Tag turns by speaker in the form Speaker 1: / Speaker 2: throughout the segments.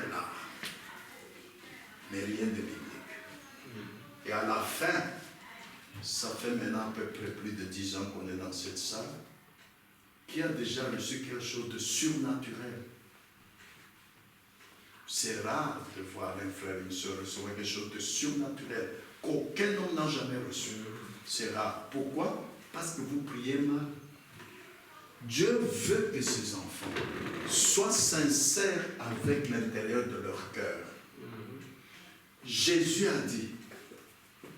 Speaker 1: là. Mais rien de biblique. Et à la fin, ça fait maintenant à peu près plus de 10 ans qu'on est dans cette salle, qui a déjà reçu quelque chose de surnaturel. C'est rare de voir un frère et une soeur recevoir quelque chose de surnaturel qu'aucun homme n'a jamais reçu. C'est rare. Pourquoi? Parce que vous priez mal. Dieu veut que ses enfants soient sincères avec l'intérieur de leur cœur. Jésus a dit,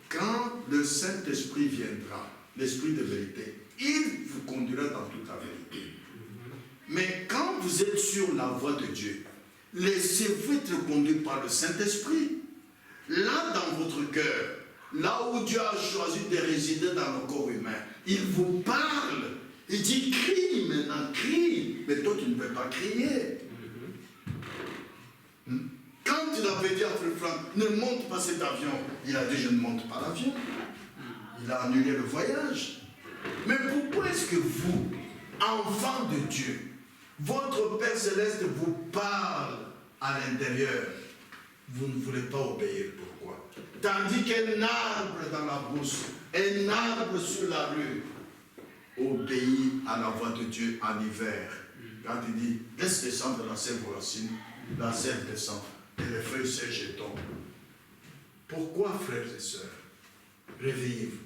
Speaker 1: quand le Saint-Esprit viendra, l'Esprit de vérité, il vous conduira dans toute la vérité. Mais quand vous êtes sur la voie de Dieu, laissez-vous être conduit par le Saint-Esprit. Là, dans votre cœur, là où Dieu a choisi de résider dans le corps humain, il vous parle. Il dit, crie maintenant, crie. Mais toi, tu ne peux pas crier. Quand il avait dit à Frère Franck, ne monte pas cet avion, il a dit, je ne monte pas l'avion. Il a annulé le voyage. Mais pourquoi est-ce que vous, enfants de Dieu, votre Père Céleste vous parle à l'intérieur, vous ne voulez pas obéir? Pourquoi? Tandis qu'un arbre dans la brousse, un arbre sur la rue, obéit à la voix de Dieu en hiver. Quand il dit, laisse descendre la sève aux racines, la sève descend, et les feuilles sèches et tombent. Pourquoi, frères et sœurs? Réveillez-vous.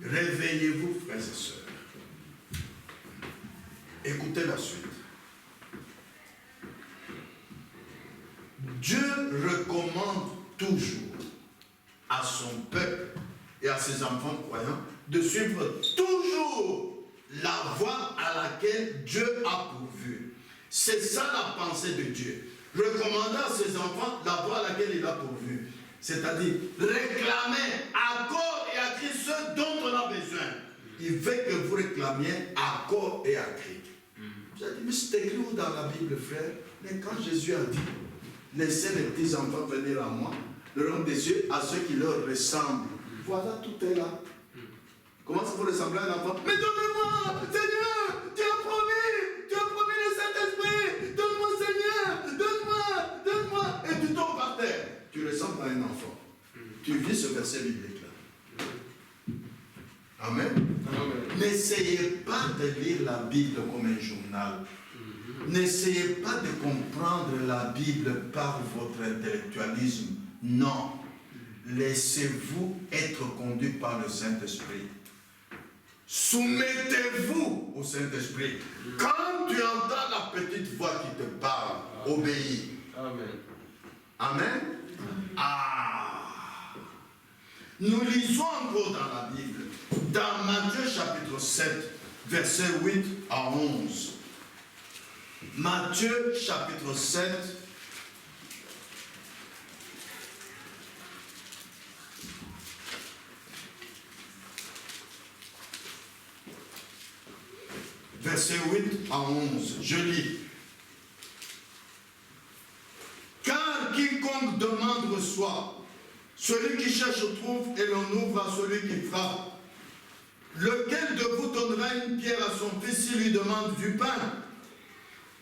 Speaker 1: Réveillez-vous, frères et sœurs. Écoutez la suite. Dieu recommande toujours à son peuple et à ses enfants croyants de suivre toujours la voie à laquelle Dieu a pourvu. C'est ça la pensée de Dieu. Recommander à ses enfants la voie à laquelle il a pourvu. C'est-à-dire réclamer à corps et à cri ce dont on a besoin. Il veut que vous réclamiez à corps et à cri. J'ai dit, mais c'est écrit où dans la Bible, frère? Mais quand Jésus a dit, laissez les petits enfants venir à moi, le royaume des cieux à ceux qui leur ressemblent. Voilà, tout est là. Comment ça vous ressembler à un enfant? Mais donnez-moi, Seigneur, tu as promis le Saint-Esprit, donne-moi Seigneur, donne-moi, et tu tombes par terre. Tu ressembles à un enfant. Tu vis ce verset biblique-là. Amen. Amen. N'essayez pas de lire la Bible comme un journal. N'essayez pas de comprendre la Bible par votre intellectualisme. Non. Laissez-vous être conduit par le Saint-Esprit. Soumettez-vous au Saint-Esprit. Quand tu entends la petite voix qui te parle, obéis. Amen. Amen. Ah. Nous lisons encore dans la Bible, dans Matthieu chapitre 7, versets 8 à 11. Matthieu chapitre 7, verset 8 à 11, je lis. Car quiconque demande reçoit, celui qui cherche trouve et l'on ouvre à celui qui frappe. Lequel de vous donnera une pierre à son fils s'il lui demande du pain?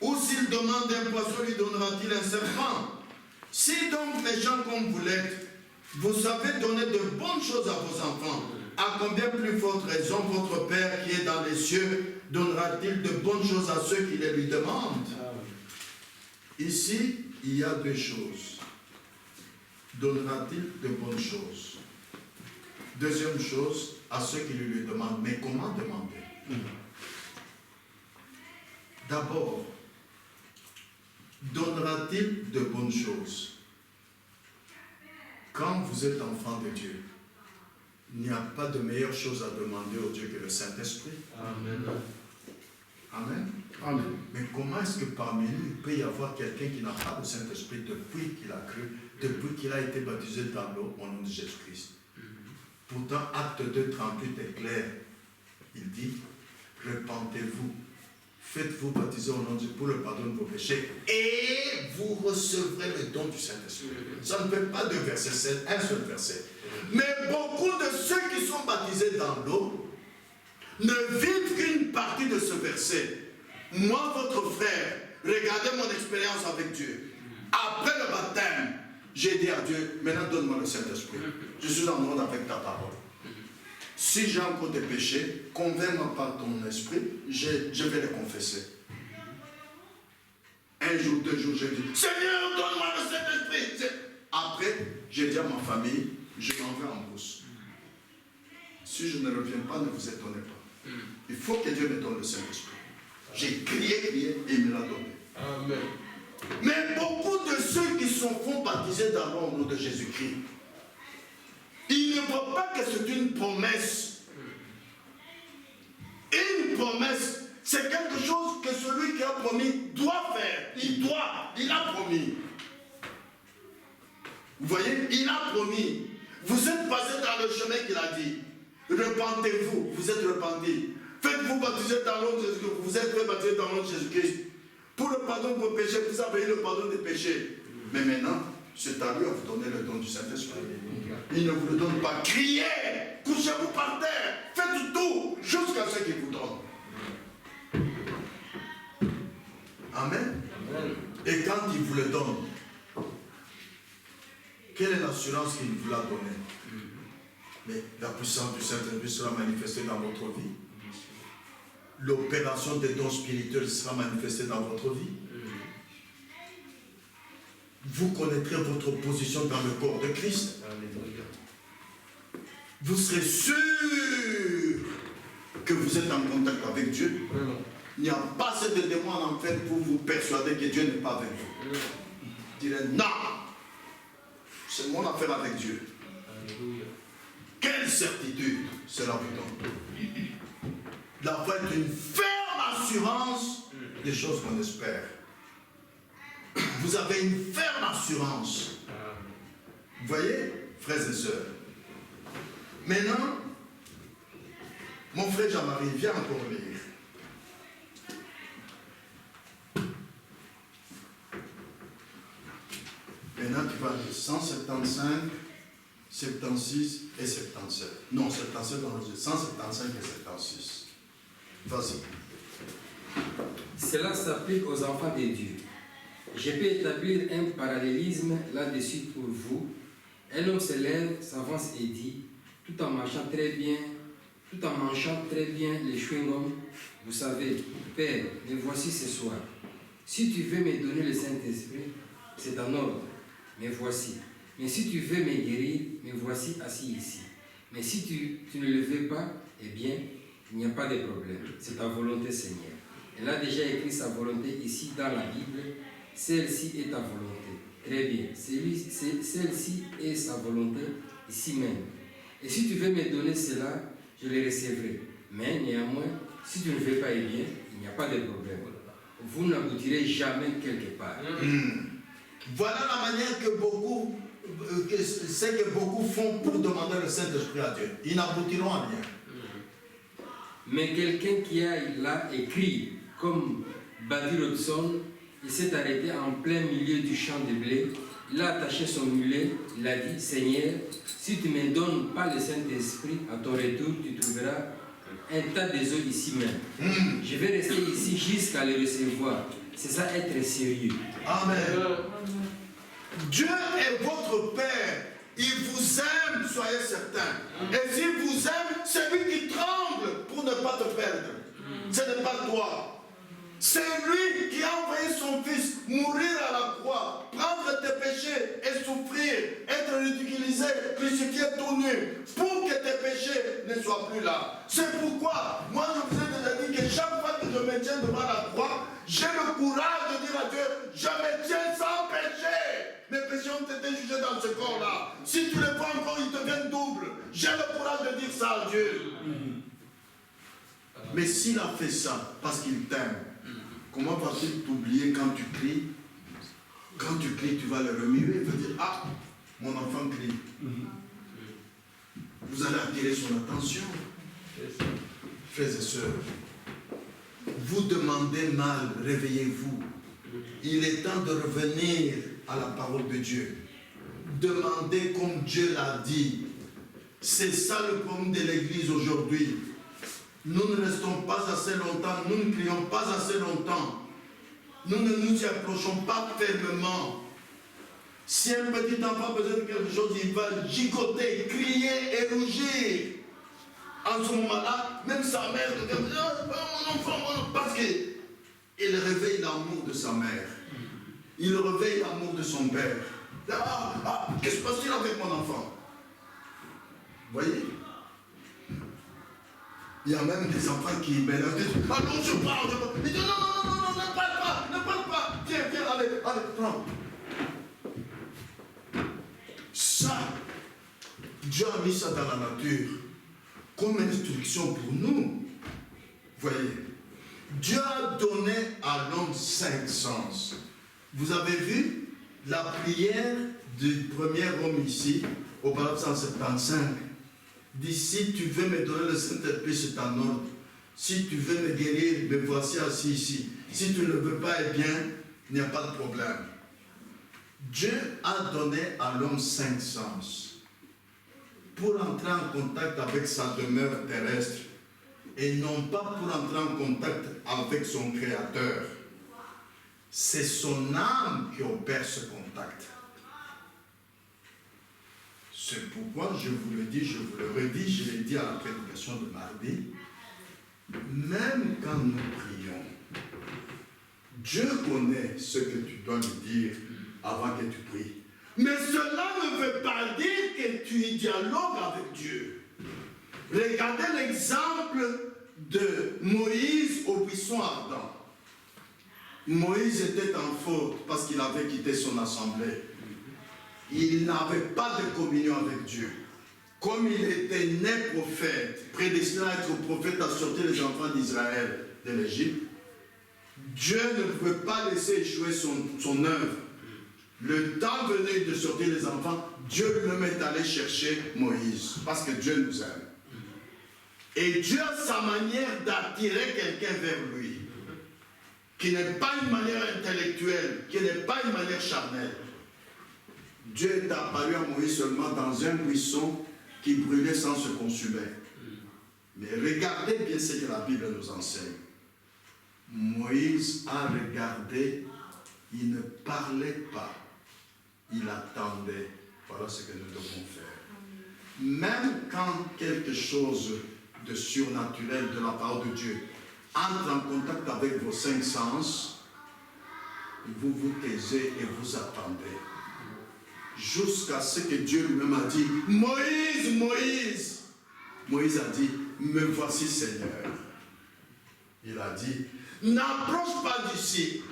Speaker 1: Ou s'il demande un poisson, lui donnera-t-il un serpent? Si donc méchants comme vous l'êtes, vous savez donner de bonnes choses à vos enfants, à combien plus forte raison votre Père qui est dans les cieux donnera-t-il de bonnes choses à ceux qui les lui demandent? Ici, il y a deux choses. Donnera-t-il de bonnes choses? Deuxième chose, à ceux qui lui demandent. Mais comment demander? D'abord, donnera-t-il de bonnes choses? Quand vous êtes enfant de Dieu, il n'y a pas de meilleure chose à demander au Dieu que le Saint-Esprit. Amen. Amen. Amen. Mais comment est-ce que parmi nous, il peut y avoir quelqu'un qui n'a pas le Saint-Esprit depuis qu'il a cru, depuis qu'il a été baptisé dans l'eau au nom de Jésus-Christ? Pourtant, Acte 2, 38 est clair. Il dit, repentez-vous, faites-vous baptiser au nom de Dieu pour le pardon de vos péchés et vous recevrez le don du Saint-Esprit. Ça ne fait pas deux versets, c'est un seul verset. Mais beaucoup de ceux qui sont baptisés dans l'eau ne vivent qu'une partie de ce verset. Moi, votre frère, regardez mon expérience avec Dieu. Après le baptême, j'ai dit à Dieu, maintenant donne-moi le Saint-Esprit. Je suis en ordre avec ta parole. Si j'ai encore des péchés, convainc-moi par ton esprit, je vais les confesser. Un jour, 2 jours, j'ai dit, Seigneur, donne-moi le Saint-Esprit. Après, j'ai dit à ma famille, je m'en vais en brousse. Si je ne reviens pas, ne vous étonnez pas. Il faut que Dieu me donne le Saint-Esprit. J'ai crié, et il me l'a donné.
Speaker 2: Amen.
Speaker 1: Mais beaucoup de ceux qui sont font baptiser d'abord au nom de Jésus-Christ, ils ne voient pas que c'est une promesse. Une promesse, c'est quelque chose que celui qui a promis doit faire. Il a promis. Vous voyez, il a promis. Vous êtes passé dans le chemin qu'il a dit. Repentez-vous, vous êtes repentis. Faites-vous baptiser dans l'eau de Jésus-Christ. Vous êtes fait baptiser dans l'eau de Jésus-Christ. Pour le pardon de vos péchés, vous avez eu le pardon des péchés. Mais maintenant, c'est à lui à vous donner le don du Saint-Esprit. Il ne vous le donne pas. Criez, couchez-vous par terre, faites tout jusqu'à ce qu'il vous donne. Amen. Et quand il vous le donne, quelle est l'assurance qu'il vous l'a donnée? Mais la puissance du Saint-Esprit sera manifestée dans votre vie. L'opération des dons spirituels sera manifestée dans votre vie. Vous connaîtrez votre position dans le corps de Christ. Vous serez sûr que vous êtes en contact avec Dieu. Il n'y a pas assez de démons en enfer pour vous persuader que Dieu n'est pas avec vous. Vous direz non, c'est mon affaire avec Dieu.
Speaker 2: Alléluia.
Speaker 1: Quelle certitude cela vous donne. La foi est une ferme assurance des choses qu'on espère. Vous avez une ferme assurance. Vous voyez, frères et sœurs. Maintenant, mon frère Jean-Marie, viens encore lire. Maintenant, tu vas lire 175, 76 et 77. Non, 77 dans le 175 et 76. Vas-y.
Speaker 3: Cela s'applique aux enfants de Dieu. Je peux établir un parallélisme là-dessus pour vous. Un homme se lève, s'avance et dit, tout en mangeant très bien les chewing-gums, vous savez, Père, me voici ce soir. Si tu veux me donner le Saint-Esprit, c'est en ordre, me voici. Mais si tu veux me guérir, me voici assis ici. Mais si tu ne le veux pas, eh bien, il n'y a pas de problème. C'est ta volonté, Seigneur. Elle a déjà écrit sa volonté ici dans la Bible. Celle-ci est ta volonté. Très bien. Celle-ci est sa volonté ici même. Et si tu veux me donner cela, je le recevrai. Mais néanmoins, si tu ne veux pas, eh bien, il n'y a pas de problème. Vous n'aboutirez jamais quelque part.
Speaker 1: Voilà la manière que beaucoup font pour demander le Saint-Esprit à Dieu. Ils n'aboutiront à rien.
Speaker 3: Mais quelqu'un qui a là écrit, comme Buddy Robson, il s'est arrêté en plein milieu du champ de blé, il a attaché son mulet, il a dit, Seigneur, si tu ne me donnes pas le Saint-Esprit, à ton retour, tu trouveras un tas de eaux ici même. Je vais rester ici jusqu'à le recevoir. C'est ça être sérieux.
Speaker 1: Amen. Dieu est votre Père. Il vous aime, soyez certains. Et s'il vous aime, c'est lui qui tremble pour ne pas te perdre. Ce n'est pas toi. C'est lui qui a envoyé son fils mourir à la croix, prendre tes péchés et souffrir, être ridiculisé, crucifié tout nu, pour que tes péchés ne soient plus là. C'est pourquoi, moi je vous ai déjà dit que chaque fois que je me tiens devant la croix, j'ai le courage de dire à Dieu, je me tiens sans péché. Mes péchés ont été jugés dans ce corps-là. Si tu les vois encore, ils deviennent doubles. J'ai le courage de dire ça à Dieu. Mais s'il a fait ça parce qu'il t'aime, comment va-t-il t'oublier quand tu cries? Quand tu cries, tu vas le remuer. Il va dire, ah, mon enfant crie. Vous allez attirer son attention. Frères et sœurs, vous demandez mal, réveillez-vous. Il est temps de revenir à la parole de Dieu. Demandez comme Dieu l'a dit. C'est ça le problème de l'Église aujourd'hui. Nous ne restons pas assez longtemps, nous ne prions pas assez longtemps. nous ne nous y approchons pas fermement. Si un petit enfant a besoin de quelque chose, il va gigoter, crier et rougir. En ce moment-là, même sa mère, mon enfant, parce qu'il réveille l'amour de sa mère. Il réveille l'amour de son père. Qu'est-ce qui se passe-t-il avec mon enfant? Vous voyez? Il y a même des enfants qui mélangent. Ah non, je parle. Il dit non, ne parle pas. Viens, allez, prends. Ça, Dieu a mis ça dans la nature comme instruction pour nous. Voyez, Dieu a donné à l'homme 5 sens. Vous avez vu la prière du premier homme ici, au Psaume 175. Dit, si tu veux me donner le Saint-Esprit, c'est en ordre. Si tu veux me guérir, me voici assis ici. Si tu ne veux pas, eh bien, il n'y a pas de problème. Dieu a donné à l'homme 5 sens pour entrer en contact avec sa demeure terrestre et non pas pour entrer en contact avec son Créateur. C'est son âme qui opère ce contact. C'est pourquoi je vous le dis, je vous le redis, je l'ai dit à la prédication de mardi, même quand nous prions, Dieu connaît ce que tu dois lui dire avant que tu pries. Mais cela ne veut pas dire que tu dialogues avec Dieu. Regardez l'exemple de Moïse au buisson ardent. Moïse était en faute parce qu'il avait quitté son assemblée. Il n'avait pas de communion avec Dieu. Comme il était né prophète, prédestiné à être prophète, à sortir les enfants d'Israël de l'Égypte, Dieu ne pouvait pas laisser échouer son œuvre. Le temps venu de sortir les enfants, Dieu lui-même est allé chercher Moïse, parce que Dieu nous aime. Et Dieu a sa manière d'attirer quelqu'un vers lui, qui n'est pas une manière intellectuelle, qui n'est pas une manière charnelle. Dieu est apparu à Moïse seulement dans un buisson qui brûlait sans se consumer. Mais regardez bien ce que la Bible nous enseigne. Moïse a regardé, il ne parlait pas, il attendait. Voilà ce que nous devons faire. Même quand quelque chose de surnaturel de la part de Dieu entre en contact avec vos 5 sens, vous vous taisez et vous attendez. Jusqu'à ce que Dieu lui-même a dit, Moïse, Moïse. Moïse a dit, me voici Seigneur. Il a dit, n'approche pas d'ici.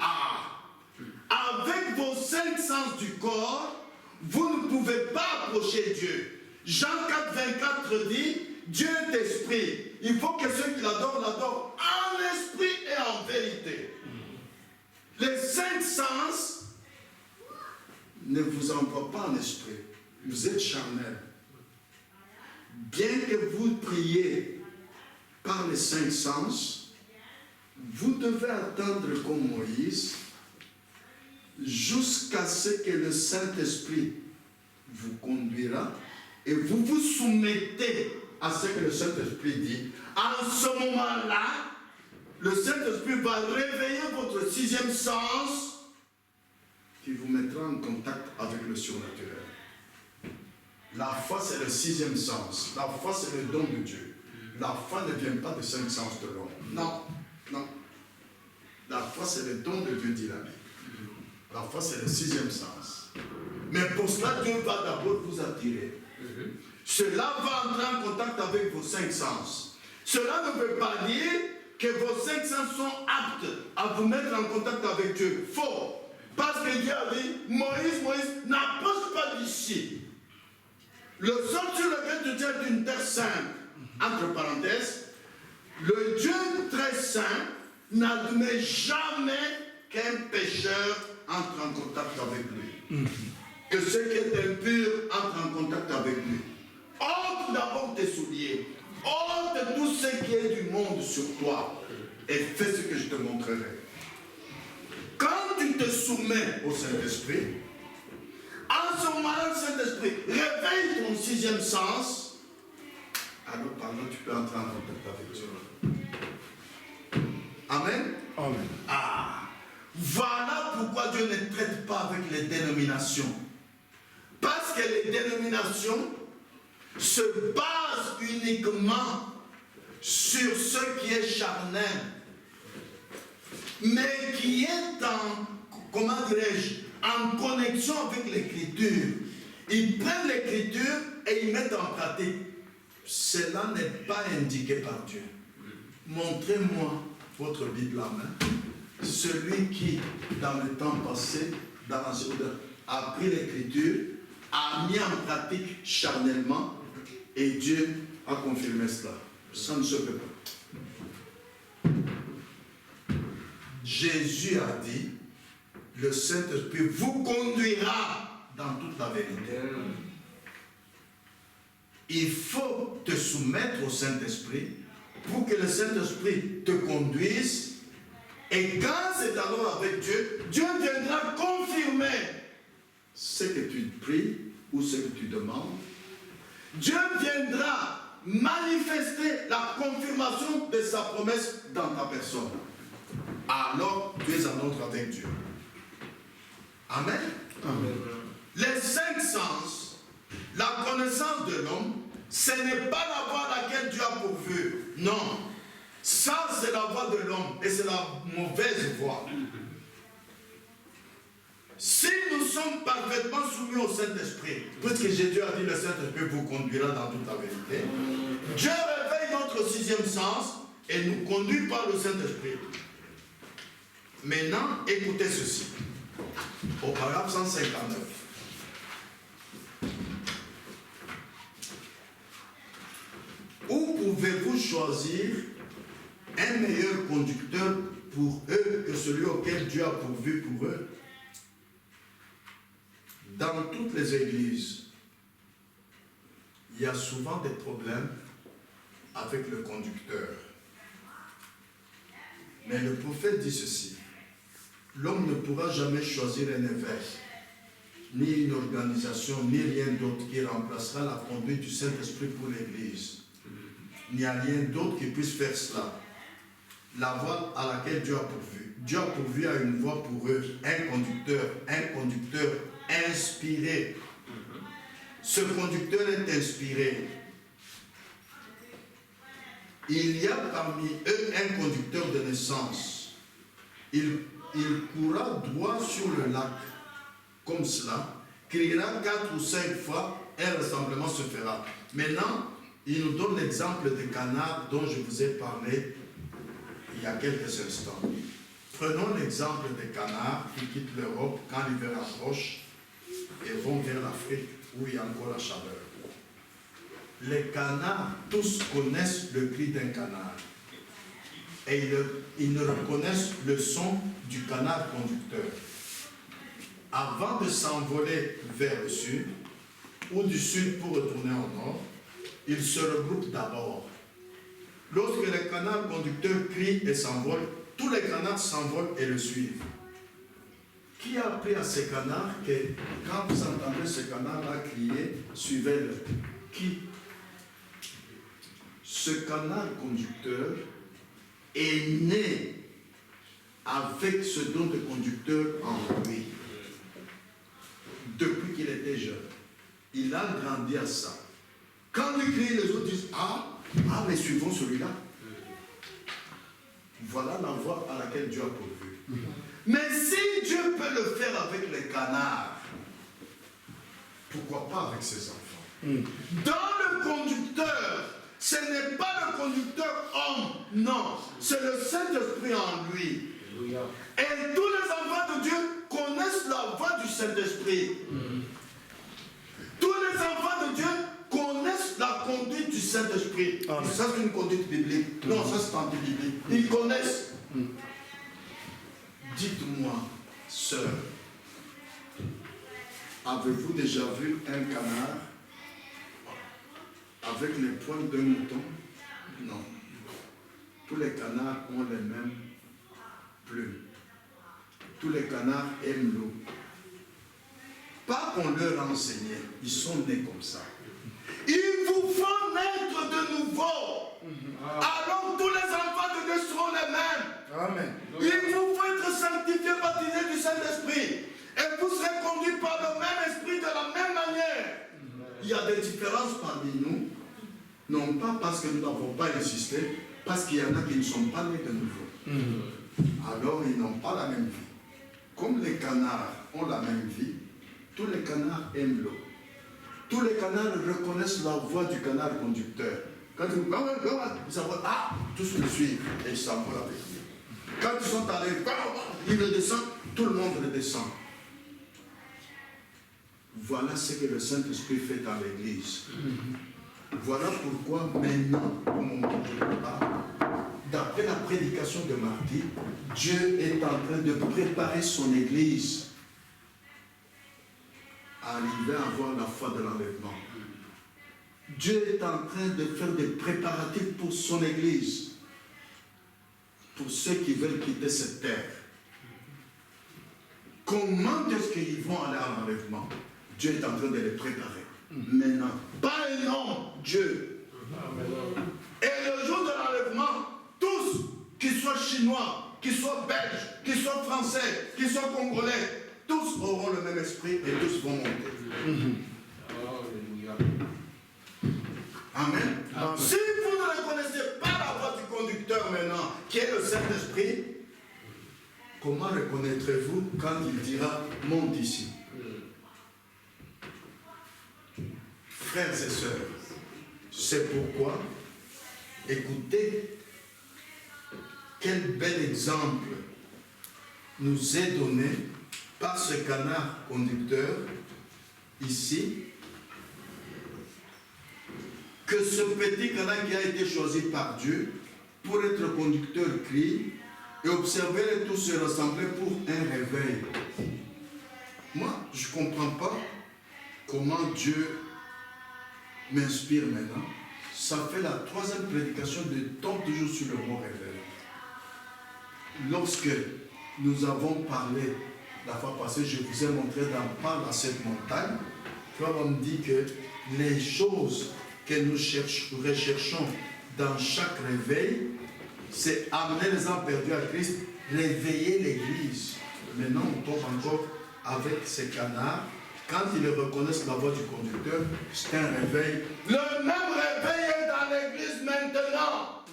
Speaker 1: Avec vos 5 sens du corps, vous ne pouvez pas approcher Dieu. Jean 4, 24 dit, Dieu est esprit. Il faut que ceux qui l'adorent, l'adorent en esprit et en vérité. Les 5 sens ne vous envoient pas en esprit. Vous êtes charnel. Bien que vous priez par les 5 sens, vous devez attendre comme Moïse jusqu'à ce que le Saint-Esprit vous conduira et vous vous soumettez à ce que le Saint-Esprit dit. En ce moment-là, le Saint-Esprit va réveiller votre 6e sens qui vous mettra en contact avec le surnaturel. La foi, c'est le 6e sens. La foi, c'est le don de Dieu. La foi ne vient pas des 5 sens de l'homme. Non, non. La foi, c'est le don de Dieu, dit la Bible. La foi, c'est le 6e sens. Mais pour cela, Dieu va d'abord vous attirer. Cela va entrer en contact avec vos 5 sens. Cela ne veut pas dire que vos 5 sens sont aptes à vous mettre en contact avec Dieu. Faux. Parce que Dieu a dit, Moïse, n'approche pas d'ici. Le sol sur lequel tu tiens est une terre sainte. Entre parenthèses, le Dieu très saint n'admet jamais qu'un pécheur entre en contact avec lui. Que ce qui est impur entre en contact avec lui. Ôte d'abord tes souliers. Ôte tout ce qui est du monde sur toi. Et fais ce que je te montrerai. Quand tu te soumets au Saint-Esprit, en ce moment-là, le Saint-Esprit réveille ton 6e sens. Alors, pardon, tu peux entrer en contact avec Dieu. Amen.
Speaker 2: Amen.
Speaker 1: Voilà pourquoi Dieu ne traite pas avec les dénominations. Parce que les dénominations se basent uniquement sur ce qui est charnel, mais qui est en connexion avec l'écriture. Ils prennent l'écriture et ils mettent en pratique. Cela n'est pas indiqué par Dieu. Montrez-moi votre Bible à main. Celui qui, dans le temps passé, dans la seconde, a pris l'écriture, a mis en pratique charnellement, et Dieu a confirmé cela. Ça ne se peut pas. Jésus a dit, le Saint-Esprit vous conduira dans toute la vérité. Il faut te soumettre au Saint-Esprit pour que le Saint-Esprit te conduise. Et quand c'est alors avec Dieu, Dieu viendra confirmer ce que tu pries ou ce que tu demandes. Dieu viendra manifester la confirmation de sa promesse dans ta personne. Alors, tu es en ordre avec Dieu. Amen. Amen. Les 5 sens, la connaissance de l'homme, ce n'est pas la voie à laquelle Dieu a pourvu. Non. Ça, c'est la voie de l'homme et c'est la mauvaise voie. Si nous sommes parfaitement soumis au Saint-Esprit, puisque Jésus a dit le Saint-Esprit vous conduira dans toute la vérité, Dieu réveille notre 6e sens et nous conduit par le Saint-Esprit. Maintenant, écoutez ceci. Au paragraphe 159. Où pouvez-vous choisir un meilleur conducteur pour eux que celui auquel Dieu a pourvu pour eux? Dans toutes les églises, il y a souvent des problèmes avec le conducteur. Mais le prophète dit ceci: l'homme ne pourra jamais choisir un évêque, ni une organisation, ni rien d'autre qui remplacera la conduite du Saint-Esprit pour l'Église. Il n'y a rien d'autre qui puisse faire cela. La voie à laquelle Dieu a pourvu. Dieu a pourvu à une voie pour eux, un conducteur inspiré. Ce conducteur est inspiré. Il y a parmi eux un conducteur de naissance. Il courra droit sur le lac, comme cela, criera 4 ou 5 fois, un rassemblement se fera. Maintenant, il nous donne l'exemple des canards dont je vous ai parlé il y a quelques instants. Prenons l'exemple des canards qui quittent l'Europe quand l'hiver approche et vont vers l'Afrique où il y a encore la chaleur. Les canards, tous connaissent le cri d'un canard. Et ils ne reconnaissent le son du canard conducteur. Avant de s'envoler vers le sud, ou du sud pour retourner au nord, ils se regroupent d'abord. Lorsque les canards conducteurs crient et s'envolent, tous les canards s'envolent et le suivent. Qui a appris à ces canards que quand vous entendez ce canard-là crier, suivez-le? Qui? Ce canard conducteur est né avec ce don de conducteur en lui. Depuis qu'il était jeune. Il a grandi à ça. Quand il crie, les autres disent: ah, mais suivons celui-là. Voilà la voie à laquelle Dieu a pourvu. Mais si Dieu peut le faire avec les canards, pourquoi pas avec ses enfants? Dans le conducteur, ce n'est pas le conducteur homme, non, c'est le Saint-Esprit en lui. Et tous les enfants de Dieu connaissent la voix du Saint-Esprit. Tous les enfants de Dieu connaissent la conduite du Saint-Esprit. Ça, c'est une conduite biblique. Non, ça, c'est anti-biblique. Ils connaissent. Dites-moi, sœur, avez-vous déjà vu un canard avec les poils d'un mouton? Non. Tous les canards ont les mêmes plumes. Tous les canards aiment l'eau. Pas qu'on leur a enseigné, ils sont nés comme ça. Il vous faut naître de nouveau. Alors tous les enfants de Dieu seront les mêmes. Amen. Il vous faut être sanctifiés, baptisés du Saint-Esprit. Et vous serez conduits par le même esprit de la même manière. Il y a des différences parmi nous. Non pas parce que nous n'avons pas insisté, parce qu'il y en a qui ne sont pas nés de nouveau. Alors ils n'ont pas la même vie. Comme les canards ont la même vie, tous les canards aiment l'eau. Tous les canards reconnaissent la voix du canard conducteur. Quand ils savent, tous le suivent et ils s'envolent avec lui. Quand ils sont allés, ils le descendent, tout le monde le descend. Voilà ce que le Saint-Esprit fait dans l'Église. Voilà pourquoi maintenant, au moment où je parle, d'après la prédication de mardi, Dieu est en train de préparer son Église à arriver à avoir la foi de l'enlèvement. Dieu est en train de faire des préparatifs pour son Église, pour ceux qui veulent quitter cette terre. Comment est-ce qu'ils vont aller à l'enlèvement? Dieu est en train de les préparer. Maintenant, pas un homme, Dieu. Et le jour de l'enlèvement, tous, qu'ils soient chinois, qu'ils soient belges, qu'ils soient français, qu'ils soient congolais, tous auront le même esprit et tous vont monter. Amen. Si vous ne reconnaissez pas la voix du conducteur maintenant, qui est le Saint-Esprit, comment reconnaîtrez-vous quand il dira « monte ici » Frères et sœurs, c'est pourquoi, écoutez, quel bel exemple nous est donné par ce canard conducteur ici, que ce petit canard qui a été choisi par Dieu pour être conducteur crie et observer tous se rassembler pour un réveil. Moi, je ne comprends pas comment Dieu m'inspire maintenant. Ça fait la 3e prédication de tombe toujours sur le mot réveil. Lorsque nous avons parlé la fois passée, je vous ai montré d'en parler à cette montagne. On me dit que les choses que nous recherchons dans chaque réveil, c'est amener les âmes perdues à Christ, réveiller l'Église. Maintenant, on tombe encore avec ces canards. Quand ils reconnaissent la voix du conducteur, c'est un réveil. Le même réveil est dans l'Église maintenant.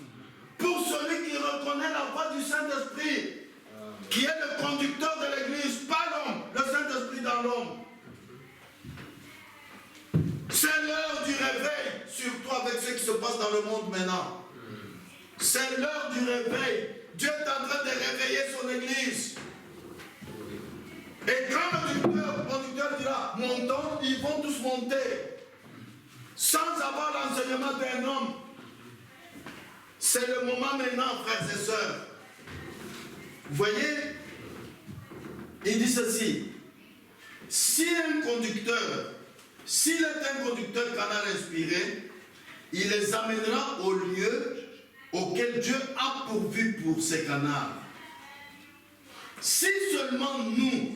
Speaker 1: Pour celui qui reconnaît la voix du Saint-Esprit, qui est le conducteur de l'Église, pas l'homme, le Saint-Esprit dans l'homme. C'est l'heure du réveil, surtout avec ce qui se passe dans le monde maintenant. C'est l'heure du réveil. Dieu est en train de réveiller son Église. Et quand le conducteur dira, montons, ils vont tous monter. Sans avoir l'enseignement d'un homme. C'est le moment maintenant, frères et sœurs. Vous voyez, il dit ceci. Si un conducteur, s'il est un conducteur canard inspiré, il les amènera au lieu auquel Dieu a pourvu pour ces canards. Si seulement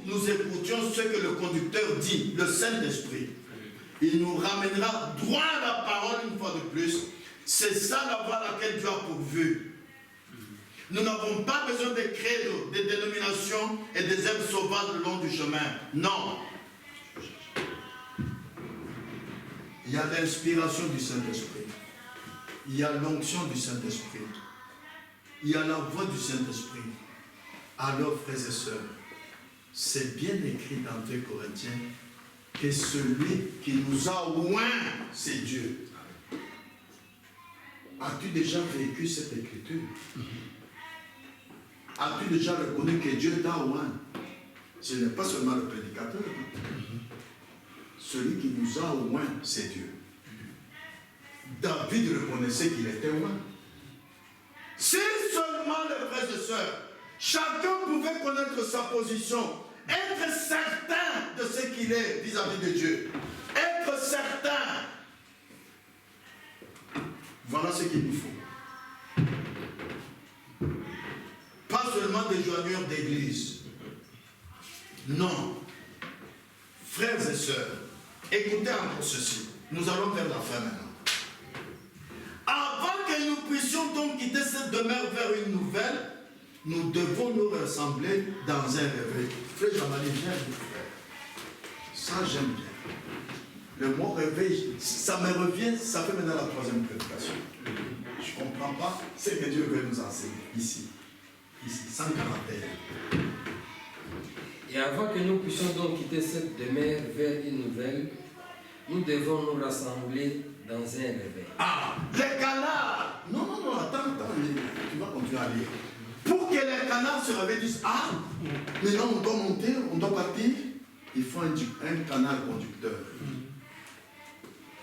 Speaker 1: nous écoutions ce que le conducteur dit, le Saint-Esprit, il nous ramènera droit à la parole une fois de plus. C'est ça la voie à laquelle Dieu a pourvu. Nous n'avons pas besoin de créer des dénominations et des herbes sauvages le long du chemin. Non. Il y a l'inspiration du Saint-Esprit. Il y a l'onction du Saint-Esprit. Il y a la voix du Saint-Esprit. Alors, frères et sœurs, c'est bien écrit dans 2 Corinthiens que celui qui nous a oints, c'est Dieu. As-tu déjà vécu cette écriture? As-tu déjà reconnu que Dieu t'a oint? Ce n'est pas seulement le prédicateur. Celui qui nous a oint, c'est Dieu. David reconnaissait qu'il était oint. Si seulement les frères et sœurs, chacun pouvait connaître sa position, être certain de ce qu'il est vis-à-vis de Dieu. Être certain. Voilà ce qu'il nous faut. Pas seulement des joigneurs d'église. Non. Frères et sœurs, écoutez encore ceci. Nous allons vers la fin maintenant. Avant que nous puissions donc quitter cette demeure vers une nouvelle, nous devons nous rassembler dans un réveil. Frère Jean-Marie, viens, frère. Ça, j'aime bien. Le mot réveil, ça me revient, ça fait maintenant la troisième prédication. Je ne comprends pas ce que Dieu veut nous enseigner ici. Ici, 141.
Speaker 3: Et avant que nous puissions donc quitter cette demeure vers une nouvelle, nous devons nous rassembler dans un réveil.
Speaker 1: Ah, les canards! Non, attends, tu vas continuer à lire. Pour que les canards se réveillent, disent, ah, maintenant on doit monter, on doit partir. Il faut un canal conducteur.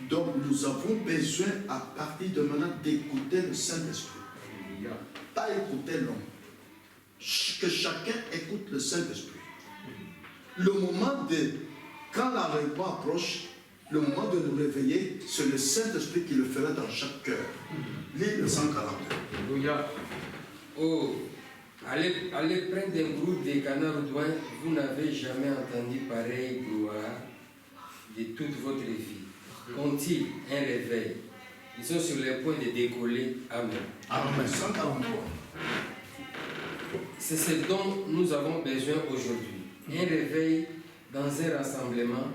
Speaker 1: Donc nous avons besoin à partir de maintenant d'écouter le Saint-Esprit. Pas écouter l'homme. Que chacun écoute le Saint-Esprit. Le moment de, quand la réveil approche, le moment de nous réveiller, c'est le Saint-Esprit qui le fera dans chaque cœur. Lis le 142.
Speaker 3: Alléluia. Oh, allez prendre un groupe de canards au doigt, vous n'avez jamais entendu pareille gloire de toute votre vie. Qu'ont-ils un réveil? Ils sont sur le point de décoller. Amen.
Speaker 1: Amen. 143.
Speaker 3: C'est ce dont nous avons besoin aujourd'hui. Un réveil dans un rassemblement,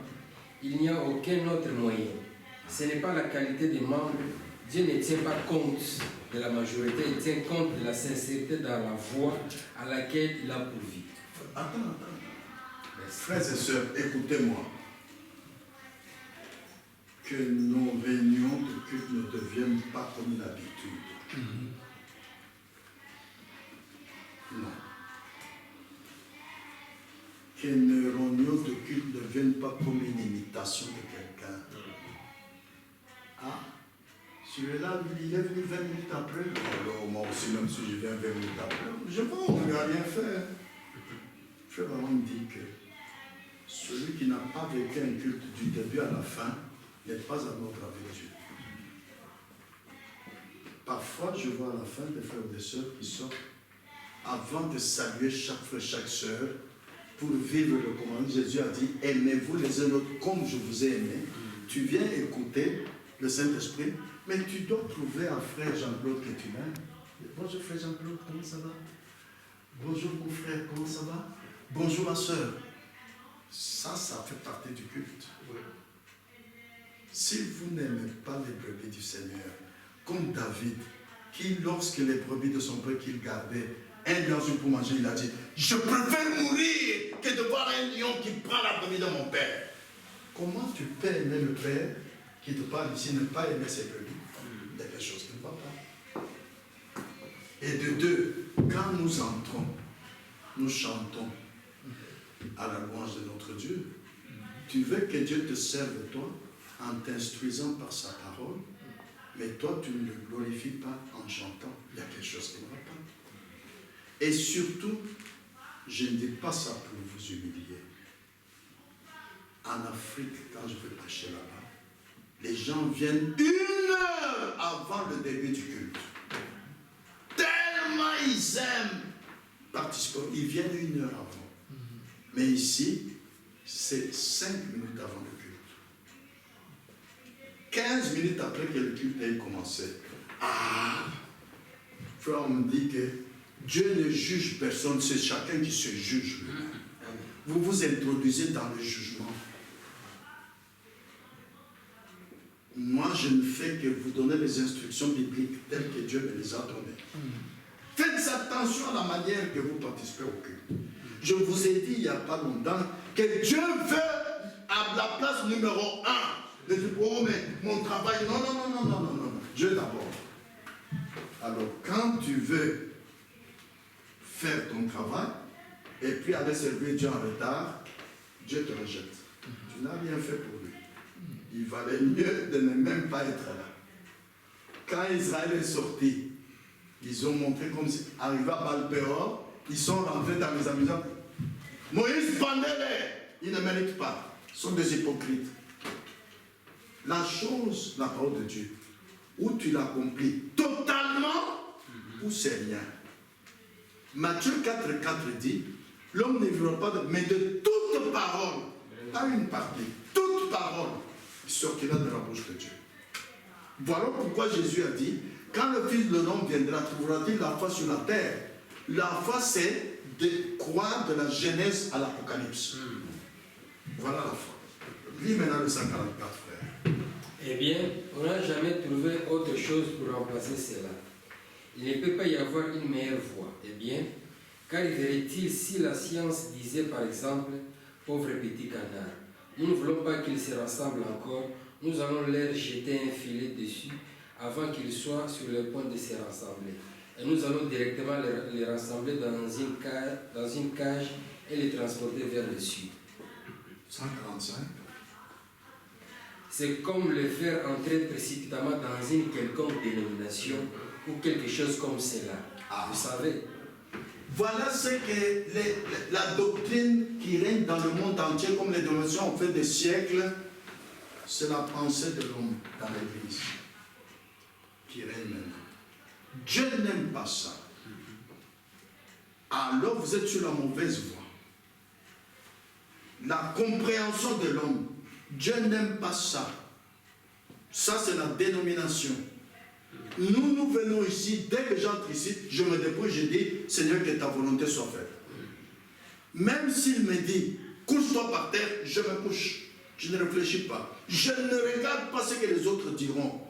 Speaker 3: il n'y a aucun autre moyen. Ce n'est pas la qualité des membres. Dieu ne tient pas compte de la majorité, il tient compte de la sincérité dans la voie à laquelle il a pourvu.
Speaker 1: Attends. Frères et sœurs, écoutez-moi. Que nos réunions de culte ne deviennent pas comme une habitude. Non. Que nos réunions de culte ne deviennent pas comme une imitation de quelqu'un. Ah, celui-là, il est venu 20 minutes après. Alors, moi aussi, même si je viens 20 minutes après, je vois, on ne va rien faire. Frère Baron dit que celui qui n'a pas vécu un culte du début à la fin n'est pas à notre avec Dieu. Parfois, je vois à la fin des frères et des sœurs qui sortent avant de saluer chaque frère, chaque sœur, pour vivre le commandement. Jésus a dit, aimez-vous les uns l'autre comme je vous ai aimé. Tu viens écouter le Saint-Esprit, mais tu dois trouver un frère Jean-Claude que tu aimes. Bonjour frère Jean-Claude, comment ça va? Bonjour mon frère, comment ça va? Bonjour ma sœur. Ça fait partie du culte. Si vous n'aimez pas les brebis du Seigneur, comme David, qui lorsque les brebis de son père qu'il gardait, un lion pour manger, il a dit, je préfère mourir que de voir un lion qui prend la brebis de mon père. Comment tu peux aimer le père qui te parle ici, ne pas aimer ses brebis? Il y a quelque chose qui ne va pas. Et de deux, quand nous entrons, nous chantons à la louange de notre Dieu. Tu veux que Dieu te serve toi en t'instruisant par sa parole, mais toi tu ne le glorifies pas en chantant. Il y a quelque chose qui ne va pas. Et surtout, je ne dis pas ça pour vous humilier. En Afrique, quand je vais prêcher là-bas, les gens viennent 1 heure avant le début du culte. Tellement ils aiment participer, ils viennent 1 heure avant. Mais ici, c'est 5 minutes avant le culte. 15 minutes après que le culte ait commencé. Ah! Frère, on me dit que Dieu ne juge personne, c'est chacun qui se juge lui-même. Vous vous introduisez dans le jugement. Moi, je ne fais que vous donner les instructions bibliques telles que Dieu me les a données. Faites attention à la manière que vous participez au culte. Je vous ai dit il n'y a pas longtemps que Dieu veut à la place numéro 1. Ne dis pas, oh, mais mon travail, non. Dieu d'abord. Alors, quand tu veux faire ton travail et puis aller servir Dieu en retard, Dieu te rejette. Tu n'as rien fait pour lui. Il valait mieux de ne même pas être là. Quand Israël est sorti, ils ont montré comme si, arrivé à Baal-Péor, ils sont rentrés dans les amusants. Moïse, pendez-les. Ils ne méritent pas. Ils sont des hypocrites. La chose, la parole de Dieu, où tu l'accomplis totalement, ou c'est rien. Matthieu 4,4 dit, l'homme ne vivra pas mais de toute parole, pas une partie, toute parole qui sortira de la bouche de Dieu. Voilà pourquoi Jésus a dit, quand le Fils de l'homme viendra, trouvera-t-il la foi sur la terre? La foi, c'est de croire de la Genèse à l'Apocalypse. Voilà la foi. Lis maintenant le 144, frère.
Speaker 3: Eh bien, on n'a jamais trouvé autre chose pour remplacer cela. Il ne peut pas y avoir une meilleure voie. Eh bien, qu'arriverait-il si la science disait par exemple, pauvre petit canard, nous ne voulons pas qu'ils se rassemblent encore, nous allons leur jeter un filet dessus avant qu'ils soient sur le point de se rassembler. Et nous allons directement les rassembler dans une cage et les transporter vers le sud.
Speaker 1: 145.
Speaker 3: C'est comme le faire entrer précipitamment dans une quelconque dénomination ou quelque chose comme cela. Vous savez.
Speaker 1: Voilà ce que la doctrine qui règne dans le monde entier, comme les dénominations ont fait des siècles, c'est la pensée de l'homme dans l'Église qui règne maintenant. Dieu n'aime pas ça. Alors vous êtes sur la mauvaise voie. La compréhension de l'homme. Dieu n'aime pas ça. Ça, c'est la dénomination. Nous venons ici, dès que j'entre ici, je me dépouille, je dis, Seigneur, que ta volonté soit faite. Même s'il me dit, couche-toi par terre, je me couche. Je ne réfléchis pas. Je ne regarde pas ce que les autres diront.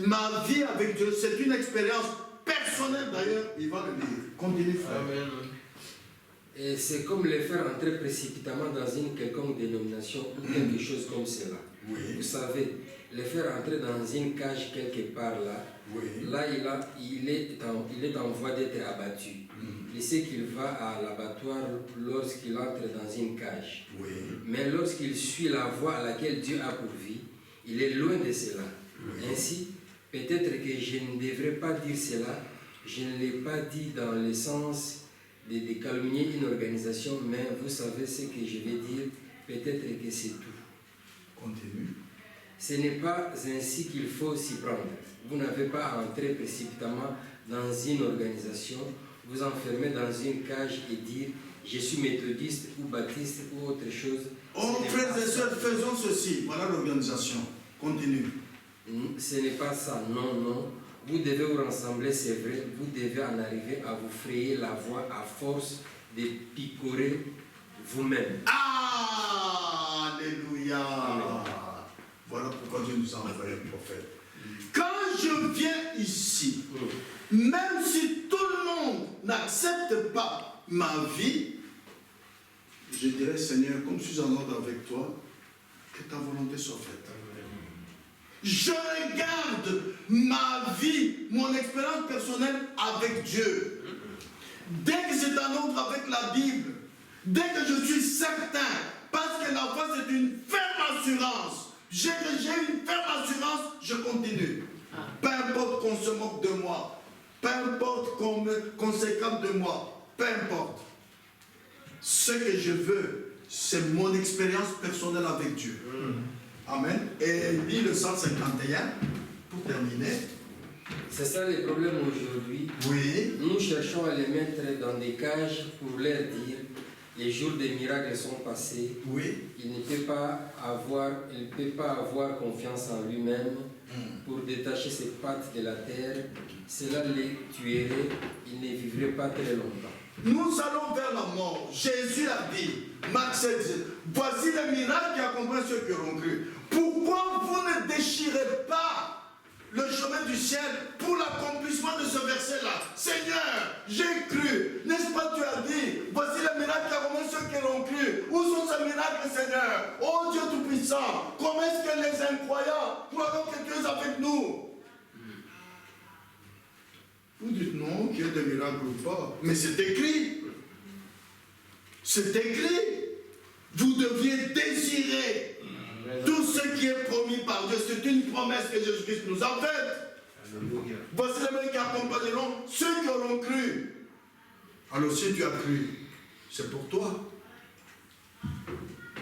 Speaker 1: Ma vie avec Dieu, c'est une expérience personnelle d'ailleurs. Il va le dire. Continue, frère.
Speaker 3: Amen. Et c'est comme les faire entrer précipitamment dans une quelconque dénomination ou quelque chose comme cela.
Speaker 1: Oui.
Speaker 3: Vous savez, les faire entrer dans une cage quelque part là,
Speaker 1: Oui.
Speaker 3: là il est en voie d'être abattu. Il sait qu'il va à l'abattoir lorsqu'il entre dans une cage.
Speaker 1: Oui.
Speaker 3: Mais lorsqu'il suit la voie à laquelle Dieu a pourvu, il est loin de cela.
Speaker 1: Oui.
Speaker 3: Ainsi, peut-être que je ne devrais pas dire cela, je ne l'ai pas dit dans le sens de calomnier une organisation, mais vous savez ce que je vais dire, peut-être que c'est tout.
Speaker 1: Continue.
Speaker 3: Ce n'est pas ainsi qu'il faut s'y prendre. Vous n'avez pas à entrer précipitamment dans une organisation, vous enfermer dans une cage et dire je suis méthodiste ou baptiste ou autre chose.
Speaker 1: Oh, frères et sœurs, faisons ceci. Voilà l'organisation. Continue.
Speaker 3: Ce n'est pas ça, non, non. Vous devez vous rassembler, c'est vrai. Vous devez en arriver à vous frayer la voie à force de picorer vous-même.
Speaker 1: Alléluia.
Speaker 3: Amen.
Speaker 1: Voilà pourquoi Dieu nous a envoyé un prophète. Quand je viens ici, même si tout le monde n'accepte pas ma vie, je dirais, Seigneur, comme je suis en ordre avec toi, que ta volonté soit faite. Je regarde ma vie, mon expérience personnelle avec Dieu. Dès que c'est en ordre avec la Bible, dès que je suis certain, parce que la foi c'est une ferme assurance. J'ai une ferme assurance, je continue. Peu importe qu'on se moque de moi, peu importe qu'on s'écarte de moi, peu importe. Ce que je veux, c'est mon expérience personnelle avec Dieu. Amen. Et lis le 151 pour terminer.
Speaker 3: C'est ça le problème aujourd'hui.
Speaker 1: Oui.
Speaker 3: Nous cherchons à les mettre dans des cages pour leur dire les jours des miracles sont passés.
Speaker 1: Oui.
Speaker 3: Il ne peut pas avoir confiance en lui-même pour détacher ses pattes de la terre. Cela les tuerait. Il ne vivrait pas très longtemps.
Speaker 1: Nous allons vers la mort. Jésus a dit, Marc 7, voici les miracles qui accompagnent ceux qui auront cru. Pourquoi vous ne déchirez pas le chemin du ciel pour l'accomplissement de ce verset-là? Seigneur, j'ai cru. N'est-ce pas, tu as dit, voici les miracles qui accompagnent ceux qui auront cru. Où sont ces miracles, Seigneur? Oh Dieu Tout-Puissant, comment est-ce que les incroyants pourront avoir quelque chose avec nous? Vous dites non, qu'il y ait des miracles ou pas. Mais c'est écrit. C'est écrit. Vous deviez désirer tout ce qui est promis par Dieu. C'est une promesse que Jésus-Christ nous a faite. Alléluia. Voici les mêmes qui accompagneront ceux qui auront cru. Alors si tu as cru, c'est pour toi.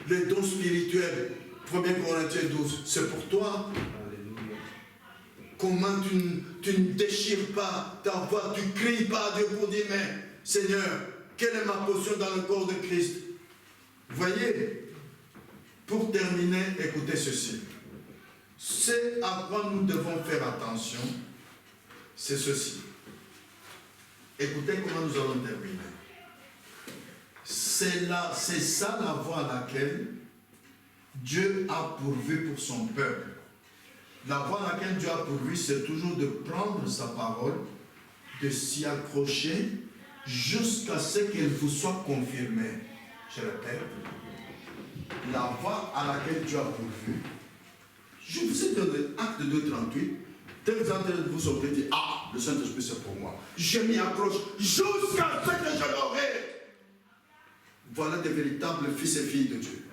Speaker 1: Les dons spirituels, 1 Corinthiens 12, c'est pour toi. Comment tu ne déchires pas ta voix, tu ne cries pas à Dieu pour dire, mais Seigneur, quelle est ma position dans le corps de Christ? Voyez, pour terminer, écoutez ceci. Ce à quoi nous devons faire attention, c'est ceci. Écoutez comment nous allons terminer. C'est ça la voie à laquelle Dieu a pourvu pour son peuple. La voie à laquelle Dieu a pourvu, c'est toujours de prendre sa parole, de s'y accrocher jusqu'à ce qu'elle vous soit confirmée. Je répète, la voie à laquelle Dieu a pourvu. Je vous ai donné Acte 2:38. Tel que vous sortez dit, ah, le Saint-Esprit c'est pour moi. Je m'y accroche jusqu'à ce que je l'aurai. Voilà des véritables fils et filles de Dieu.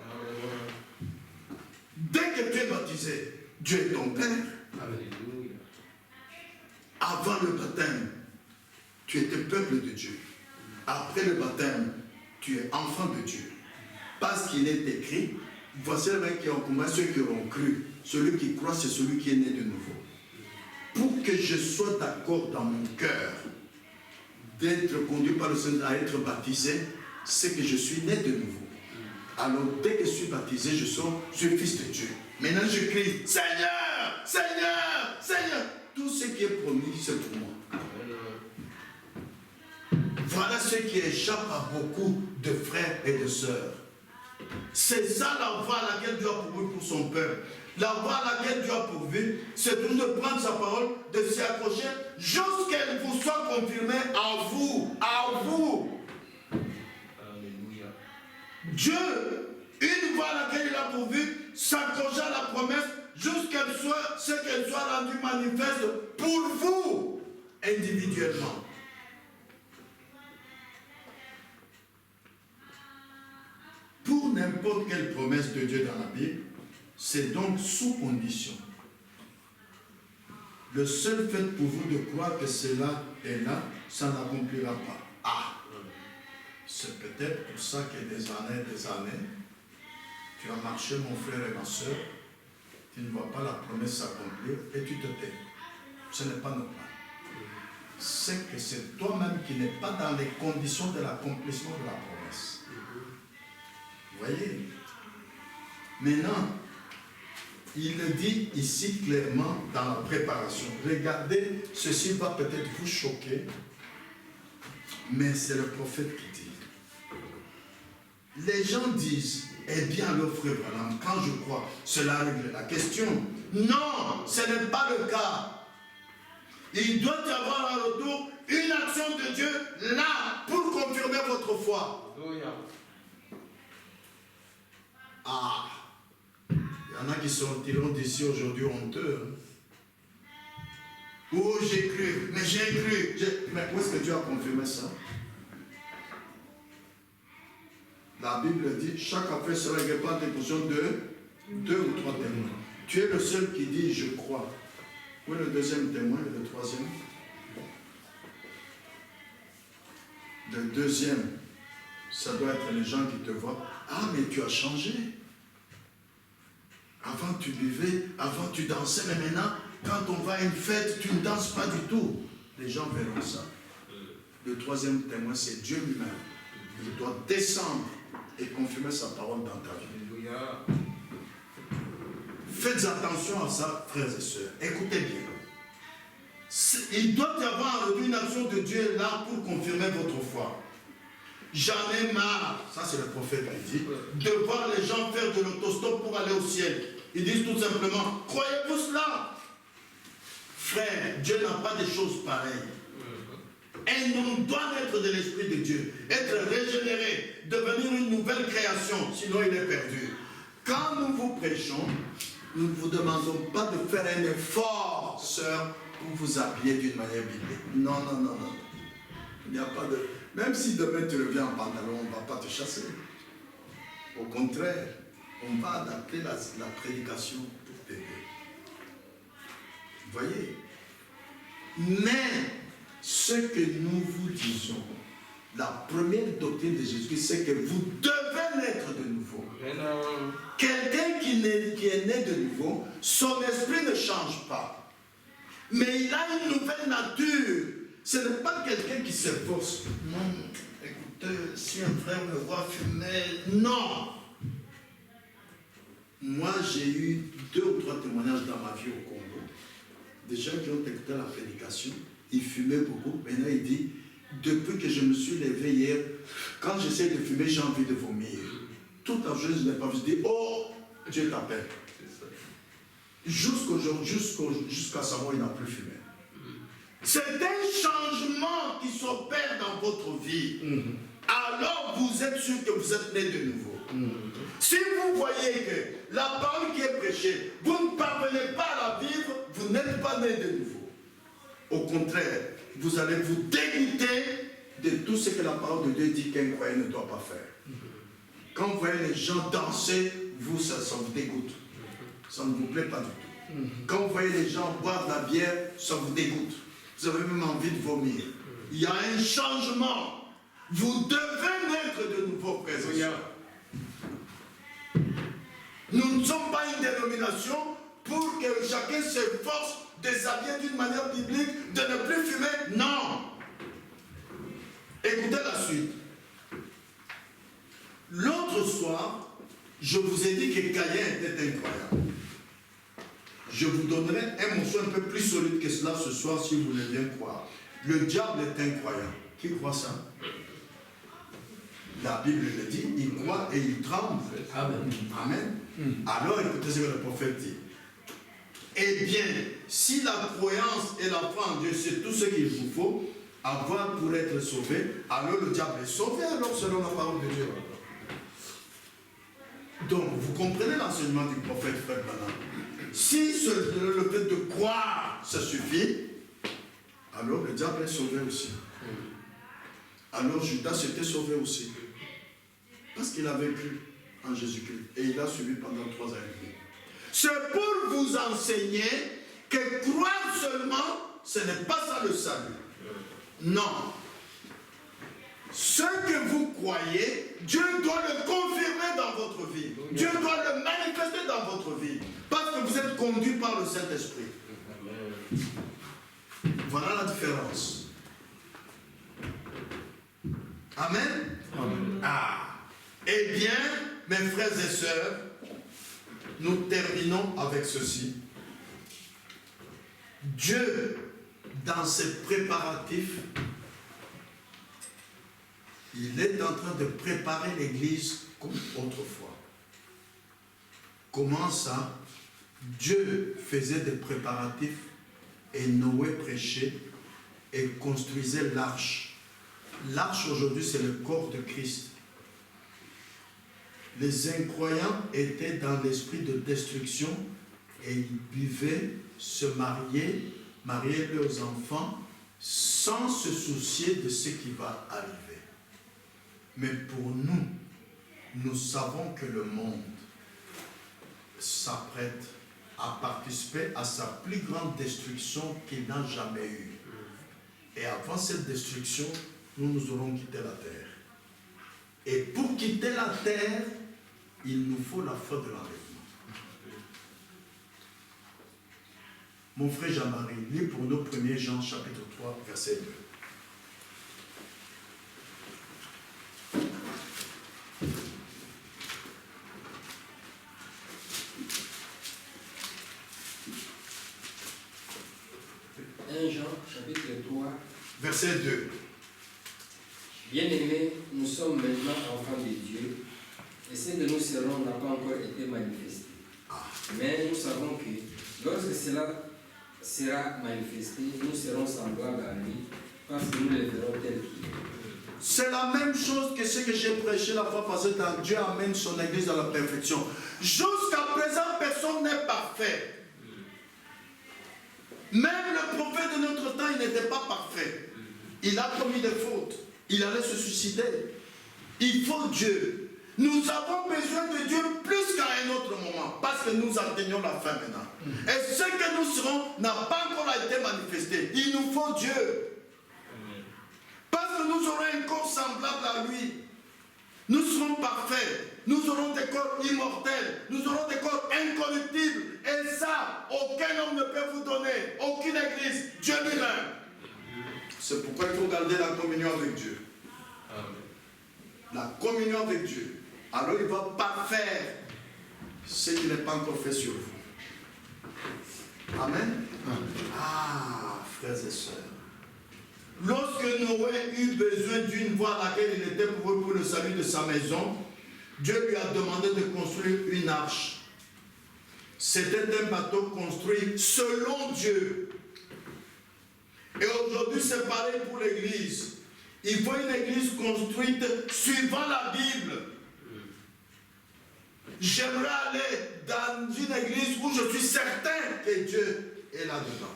Speaker 1: Dès que tu es baptisé, Dieu est ton Père.
Speaker 3: Alléluia.
Speaker 1: Avant le baptême, tu étais peuple de Dieu. Après le baptême, tu es enfant de Dieu. Parce qu'il est écrit, voici les mecs qui ont combattu, ceux qui auront cru. Celui qui croit, c'est celui qui est né de nouveau. Pour que je sois d'accord dans mon cœur d'être conduit par le Seigneur à être baptisé, c'est que je suis né de nouveau. Alors dès que je suis baptisé, je suis fils de Dieu. Maintenant je crie, Seigneur, Seigneur, Seigneur. Tout ce qui est promis, c'est pour moi. Voilà ce qui échappe à beaucoup de frères et de sœurs. C'est ça la voie à laquelle Dieu a pourvu pour son peuple. La voie à laquelle Dieu a pourvu, c'est toujours de prendre sa parole, de s'y accrocher, jusqu'à qu'elle vous soit confirmée à vous. À vous.
Speaker 3: Alléluia.
Speaker 1: Dieu, une voie à laquelle il a pourvu, s'accrocher à la promesse, jusqu'à ce qu'elle soit rendue manifeste pour vous, individuellement. Pour n'importe quelle promesse de Dieu dans la Bible, c'est donc sous condition. Le seul fait pour vous de croire que cela est là, ça n'accomplira pas. Ah, c'est peut-être pour ça que des années, tu as marché, mon frère et ma soeur, tu ne vois pas la promesse s'accomplir et tu te tais. Ce n'est pas normal. C'est que c'est toi-même qui n'es pas dans les conditions de l'accomplissement de la promesse. Vous voyez? Maintenant, il le dit ici clairement dans la préparation. Regardez, ceci va peut-être vous choquer, mais c'est le prophète qui dit. Les gens disent, eh bien, alors frère Branham, quand je crois, cela règle la question. Non, ce n'est pas le cas. Il doit y avoir un retour, une action de Dieu là pour confirmer votre foi. Ah, il y en a qui sortiront d'ici aujourd'hui honteux. Oh, j'ai cru, mais j'ai cru. Mais où est-ce que Dieu a confirmé ça? La Bible dit, chaque affaire sera réglée par déposition de 2 ou 3 témoins. Tu es le seul qui dit, je crois. Où est le deuxième témoin et le troisième? Le deuxième, ça doit être les gens qui te voient. Ah, mais tu as changé. Avant tu buvais, avant tu dansais, mais maintenant, quand on va à une fête, tu ne danses pas du tout. Les gens verront ça. Le troisième témoin, c'est Dieu lui-même. Il doit descendre et confirmer sa parole dans ta vie. Faites attention à ça, frères et sœurs. Écoutez bien. Il doit y avoir une action de Dieu là pour confirmer votre foi. J'en ai marre, ça c'est le prophète qui dit, de voir les gens faire de l'autostop pour aller au ciel. Ils disent tout simplement, croyez-vous cela? Frère, Dieu n'a pas de choses pareilles. Un homme doit naître de l'Esprit de Dieu, être régénéré, devenir une nouvelle création, sinon il est perdu. Quand nous vous prêchons, nous ne vous demandons pas de faire un effort, sœur, pour vous habiller d'une manière biblique. Non, non, non, non. Il n'y a pas de... Même si demain tu reviens en pantalon, on ne va pas te chasser. Au contraire, on va adapter la prédication pour t'aider. Vous voyez? Mais ce que nous vous disons, la première doctrine de Jésus, c'est que vous devez naître de nouveau. Quelqu'un qui est né de nouveau, son esprit ne change pas. Mais il a une nouvelle nature. Ce n'est pas quelqu'un qui s'efforce. Non, écoutez, si un frère me voit fumer, non. Moi, j'ai eu 2 ou 3 témoignages dans ma vie au Congo. Des gens qui ont écouté la prédication, ils fumaient beaucoup. Maintenant, il dit, depuis que je me suis levé hier, quand j'essaie de fumer, j'ai envie de vomir. Toute la journée, je n'ai pas vu dire, oh, Dieu t'appelle. Jusqu'à sa mort, il n'a plus fumé. C'est un changement qui s'opère dans votre vie. Alors vous êtes sûr que vous êtes né de nouveau. Si vous voyez que la parole qui est prêchée, vous ne parvenez pas à la vivre, vous n'êtes pas né de nouveau. Au contraire, vous allez vous dégoûter de tout ce que la parole de Dieu dit qu'un croyant ne doit pas faire. Quand vous voyez les gens danser, vous, ça vous dégoûte. Ça ne vous plaît pas du tout. Quand vous voyez les gens boire de la bière, ça vous dégoûte. Vous avez même envie de vomir. Il y a un changement. Vous devez naître de nouveau, frères et sœurs. Nous ne sommes pas une dénomination pour que chacun s'efforce de s'habiller d'une manière biblique, de ne plus fumer. Non. Écoutez la suite. L'autre soir, je vous ai dit que Caïn était incroyable. Je vous donnerai un morceau un peu plus solide que cela ce soir si vous voulez bien croire. Le diable est incroyant. Qui croit ça? La Bible le dit, il croit et il tremble. Amen. Amen. Alors écoutez ce que le prophète dit. Eh bien, si la croyance et la foi en Dieu, c'est tout ce qu'il vous faut avoir pour être sauvé, alors le diable est sauvé, alors selon la parole de Dieu. Donc, vous comprenez l'enseignement du prophète Frère Branham. Si le fait de croire, ça suffit, alors le diable est sauvé aussi. Alors Judas s'était sauvé aussi. Parce qu'il avait cru en Jésus-Christ. Et il a suivi pendant 3 ans et demi. C'est pour vous enseigner que croire seulement, ce n'est pas ça le salut. Non. Ce que vous croyez, Dieu doit le confirmer dans votre vie. Dieu doit le manifester dans votre vie. Parce que vous êtes conduit par le Saint-Esprit. Voilà la différence. Amen. Amen. Ah. Eh bien, mes frères et sœurs, nous terminons avec ceci. Dieu, dans ses préparatifs, il est en train de préparer l'Église comme autrefois. Comment ça? Dieu faisait des préparatifs et Noé prêchait et construisait l'arche. L'arche aujourd'hui, c'est le corps de Christ. Les incroyants étaient dans l'esprit de destruction et ils buvaient, se mariaient leurs enfants sans se soucier de ce qui va arriver. Mais pour nous, nous savons que le monde s'apprête à participer à sa plus grande destruction qu'il n'a jamais eue. Et avant cette destruction, nous aurons quitté la terre. Et pour quitter la terre, il nous faut la foi de l'enlèvement. Mon frère Jean-Marie, lis pour nous 1 Jean chapitre 3, verset 2.
Speaker 3: Jean, chapitre 3,
Speaker 1: verset 2.
Speaker 3: Bien-aimés, nous sommes maintenant enfants de Dieu, et ce que nous serons n'a pas encore été manifesté. Mais nous savons que lorsque cela sera manifesté, nous serons semblables à lui, parce que nous le verrons tel qu'il est.
Speaker 1: C'est la même chose que ce que j'ai prêché la fois passée dans Dieu amène son église à la perfection. Jusqu'à présent, personne n'est parfait. Même le prophète de notre temps, il n'était pas parfait. Il a commis des fautes. Il allait se suicider. Il faut Dieu. Nous avons besoin de Dieu plus qu'à un autre moment, parce que nous atteignons la fin maintenant. Et ce que nous serons n'a pas encore été manifesté. Il nous faut Dieu. Parce que nous aurons un corps semblable à lui. Nous serons parfaits. Nous aurons des corps immortels. Nous aurons des corps incorruptibles. Et ça, aucun homme ne peut vous donner. Aucune église. Dieu lui-même. C'est pourquoi il faut garder la communion avec Dieu. La communion avec Dieu. Alors il ne va pas faire ce qu'il n'est pas encore fait sur vous. Amen. Ah, frères et sœurs. Lorsque Noé eut besoin d'une voie à laquelle il était pour le salut de sa maison, Dieu lui a demandé de construire une arche. C'était un bateau construit selon Dieu. Et aujourd'hui, c'est pareil pour l'Église. Il faut une Église construite suivant la Bible. J'aimerais aller dans une Église où je suis certain que Dieu est là-dedans.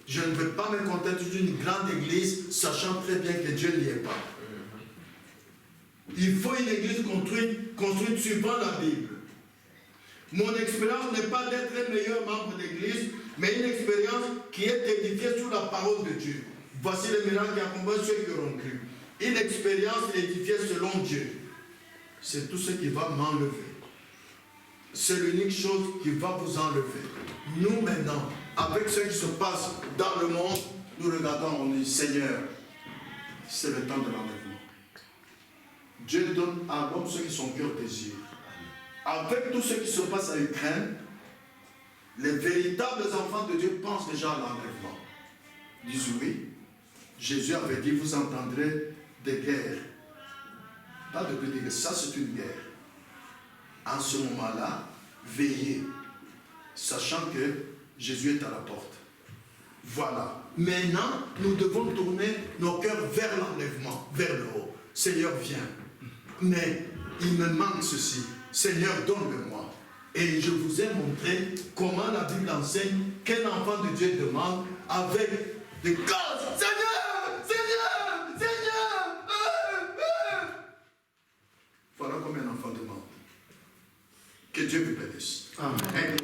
Speaker 1: Je ne veux pas me contenter d'une grande Église, sachant très bien que Dieu n'y est pas. Il faut une Église construite suivant la Bible. Mon expérience n'est pas d'être un meilleur membre d'Église, mais une expérience qui est édifiée sur la parole de Dieu. Voici les miracles qui accompagnent ceux qui auront cru. Une expérience édifiée selon Dieu. C'est tout ce qui va m'enlever. C'est l'unique chose qui va vous enlever. Nous maintenant, avec ce qui se passe dans le monde, nous regardons, on dit, Seigneur, c'est le temps de l'enlèvement. Dieu donne à l'homme ce que son cœur désire. Avec tout ce qui se passe à Ukraine, les véritables enfants de Dieu pensent déjà à l'enlèvement. Ils disent oui. Jésus avait dit, vous entendrez des guerres. Pas de petites guerres, ça c'est une guerre. En ce moment-là, veillez, sachant que Jésus est à la porte. Voilà. Maintenant, nous devons tourner nos cœurs vers l'enlèvement, vers le haut. Seigneur, viens. Mais il me manque ceci. Seigneur, donne-le-moi. Et je vous ai montré comment la Bible enseigne qu'un enfant de Dieu demande avec des causes. Seigneur, Seigneur, Seigneur. Voilà comme un enfant demande. Que Dieu vous bénisse. Amen.